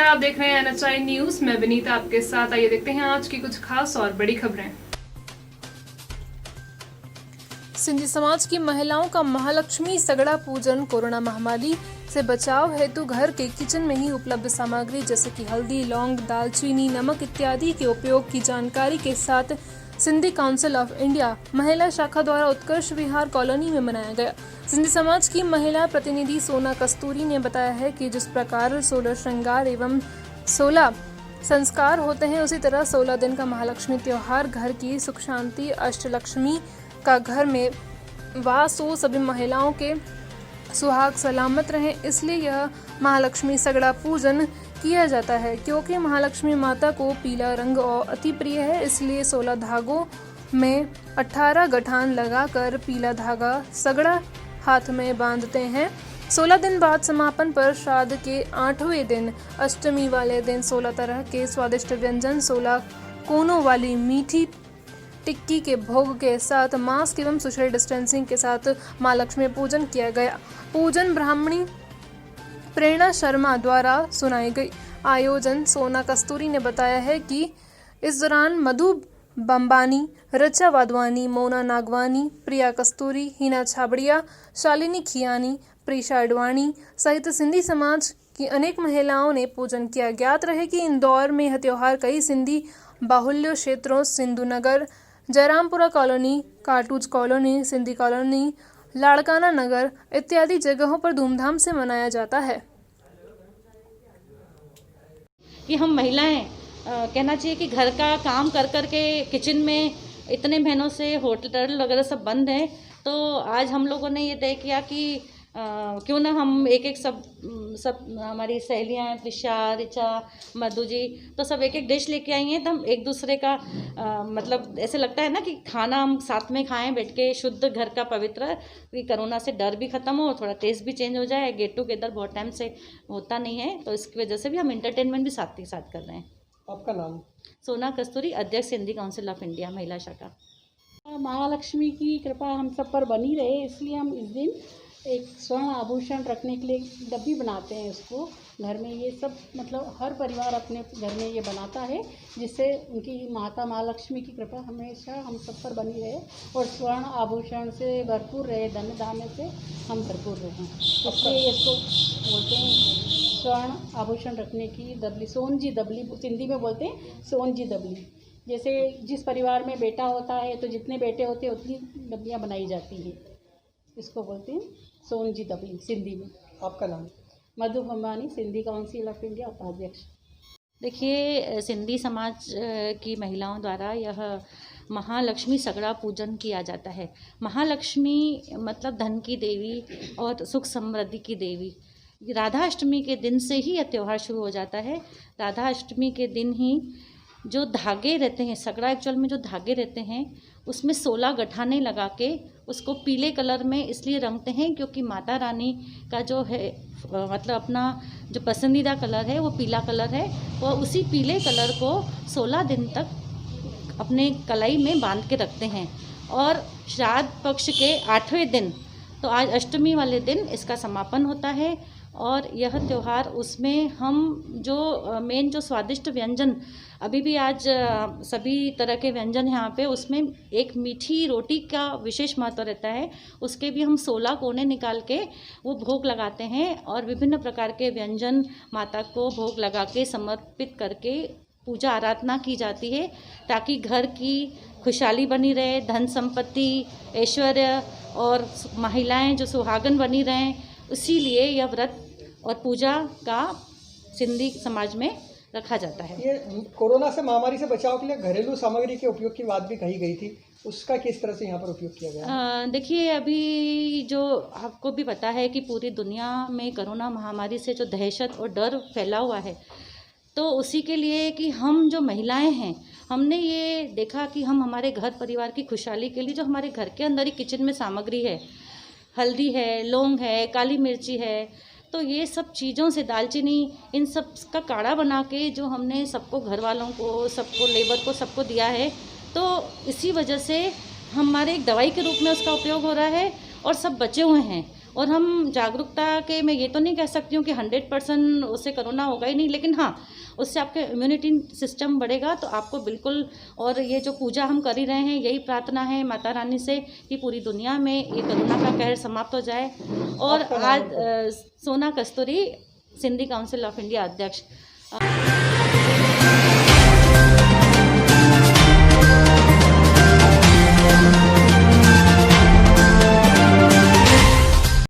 आप देख रहे हैं NHI न्यूज। मैं विनीता आपके साथ। आइए देखते हैं आज की कुछ खास और बड़ी खबरें। सिंधी समाज की महिलाओं का महालक्ष्मी सगड़ा पूजन। कोरोना महामारी से बचाव हेतु घर के किचन में ही उपलब्ध सामग्री जैसे कि हल्दी, लौंग, दालचीनी, नमक इत्यादि के उपयोग की जानकारी के साथ सिंधी काउंसिल ऑफ इंडिया महिला शाखा द्वारा उत्कर्ष विहार कॉलोनी में मनाया गया। सिंधी समाज की महिला प्रतिनिधि सोना कस्तूरी ने बताया है कि जिस प्रकार 16 श्रृंगार एवं 16 संस्कार होते हैं, उसी तरह 16 दिन का महालक्ष्मी त्योहार घर की सुख शांति अष्टलक्ष्मी का घर में वास हो, सभी महिलाओं के सुहाग सलामत रहें, इसलिए यह महालक्ष्मी सगड़ा पूजन किया जाता है। क्योंकि महालक्ष्मी माता को पीला रंग और अति प्रिय है, इसलिए 16 धागों में 18 गठान लगाकर पीला धागा सगड़ा हाथ में बांधते हैं। 16 दिन बाद समापन पर श्राद्ध के 8वें दिन अष्टमी वाले दिन 16 तरह के स्वादिष्ट व्यंजन, 16 कोनों वाली मीठी टिक्की के भोग के साथ मास्क एवं सोशल डिस्टेंसिंग के साथ मां लक्ष्मी पूजन किया गया। पूजन ब्राह्मणी प्रेरणा शर्मा द्वारा सुनाई गई। आयोजन सोना कस्तूरी ने बताया है कि इस दौरान मधु बम्बानी, रचा वाधवानी, मोना नागवानी, प्रिया कस्तूरी, हिना छाबड़िया, शालिनी खियानी, प्रीशा अडवाणी सहित सिंधी समाज की अनेक महिलाओं ने पूजन किया। ज्ञात रहे कि इंदौर में यह त्योहार कई सिंधी बाहुल्य क्षेत्रों सिंधु नगर, जयरामपुरा कॉलोनी, कार्टूज कॉलोनी, सिंधी कॉलोनी, लाड़काना नगर इत्यादि जगहों पर धूमधाम से मनाया जाता है। कि हम महिलाएं कहना चाहिए कि घर का काम कर कर के किचन में इतने महीनों से होटल वगैरह सब बंद हैं, तो आज हम लोगों ने ये तय किया कि क्यों ना हम एक सब हमारी सहेलियाँ प्रिशा, रिचा, मधु जी तो सब एक डिश लेके आई हैं। तो हम एक दूसरे का मतलब ऐसे लगता है ना कि खाना हम साथ में खाएं बैठ के, शुद्ध घर का पवित्र, कि कोरोना से डर भी ख़त्म हो, थोड़ा टेस्ट भी चेंज हो जाए। गेट टुगेदर बहुत टाइम से होता नहीं है, तो इसकी वजह से भी हम इंटरटेनमेंट भी साथ ही साथ कर रहे हैं। आपका नाम? सोना कस्तूरी, अध्यक्ष सिंधी काउंसिल ऑफ इंडिया महिला शाखा। महालक्ष्मी की कृपा हम सब पर बनी रहे, इसलिए हम इस दिन एक स्वर्ण आभूषण रखने के लिए डब्बी बनाते हैं। उसको घर में ये सब मतलब हर परिवार अपने घर में ये बनाता है, जिससे उनकी माता महालक्ष्मी की कृपा हमेशा हम सब पर बनी रहे और स्वर्ण आभूषण से भरपूर रहे, धन धान्य से हम भरपूर रहें। इसलिए इसको बोलते हैं स्वर्ण आभूषण रखने की दबली, सोनजी दबली सिंधी में बोलते हैं, सोनजी दबली। जैसे जिस परिवार में बेटा होता है तो जितने बेटे होते हैं उतनी डब्बियाँ बनाई जाती हैं, इसको बोलते हैं सोनजी दबली सिंधी में। आपका नाम? मधु Bambani, Sindhi council of India उपाध्यक्ष। देखिए, सिंधी समाज की महिलाओं द्वारा यह महालक्ष्मी सगड़ा पूजन किया जाता है। महालक्ष्मी मतलब धन की देवी और सुख समृद्धि की देवी। राधा अष्टमी के दिन से ही यह त्यौहार शुरू हो जाता है। राधा अष्टमी के दिन ही जो धागे रहते हैं, सगड़ा एक्चुअल में जो धागे रहते हैं उसमें 16 गठाने लगा के उसको पीले कलर में इसलिए रंगते हैं क्योंकि माता रानी का जो है मतलब अपना जो पसंदीदा कलर है वो पीला कलर है। वो उसी पीले कलर को 16 दिन तक अपने कलाई में बांध के रखते हैं और श्राद्ध पक्ष के 8वें दिन, तो आज अष्टमी वाले दिन इसका समापन होता है। और यह त्यौहार उसमें हम जो मेन जो स्वादिष्ट व्यंजन अभी भी आज सभी तरह के व्यंजन यहाँ पे, उसमें एक मीठी रोटी का विशेष महत्व रहता है। उसके भी हम 16 कोने निकाल के वो भोग लगाते हैं और विभिन्न प्रकार के व्यंजन माता को भोग लगा के समर्पित करके पूजा आराधना की जाती है, ताकि घर की खुशहाली बनी रहे, धन संपत्ति, ऐश्वर्य और महिलाएं जो सुहागन बनी रहें। इसीलिए यह व्रत और पूजा का सिंधी समाज में रखा जाता है। ये कोरोना से महामारी से बचाव के लिए घरेलू सामग्री के उपयोग की बात भी कही गई थी, उसका किस तरह से यहाँ पर उपयोग किया गया? देखिए, अभी जो आपको भी पता है कि पूरी दुनिया में कोरोना महामारी से जो दहशत और डर फैला हुआ है, तो उसी के लिए कि हम जो महिलाएं हैं, हमने ये देखा कि हम हमारे घर परिवार की खुशहाली के लिए जो हमारे घर के अंदर ही किचन में सामग्री है, हल्दी है, लौंग है, काली मिर्ची है, तो ये सब चीज़ों से, दालचीनी, इन सब का काढ़ा बना के जो हमने सबको, घर वालों को, सबको, लेबर को, सबको दिया है, तो इसी वजह से हमारे एक दवाई के रूप में उसका उपयोग हो रहा है और सब बचे हुए हैं। और हम जागरूकता के, मैं ये तो नहीं कह सकती हूँ कि 100% उससे कोरोना होगा ही नहीं, लेकिन हाँ, उससे आपके इम्यूनिटी सिस्टम बढ़ेगा तो आपको बिल्कुल। और ये जो पूजा हम कर ही रहे हैं, यही प्रार्थना है माता रानी से कि पूरी दुनिया में ये कोरोना का कहर समाप्त हो जाए। और आज सोना कस्तूरी, सिंधी काउंसिल ऑफ इंडिया अध्यक्ष।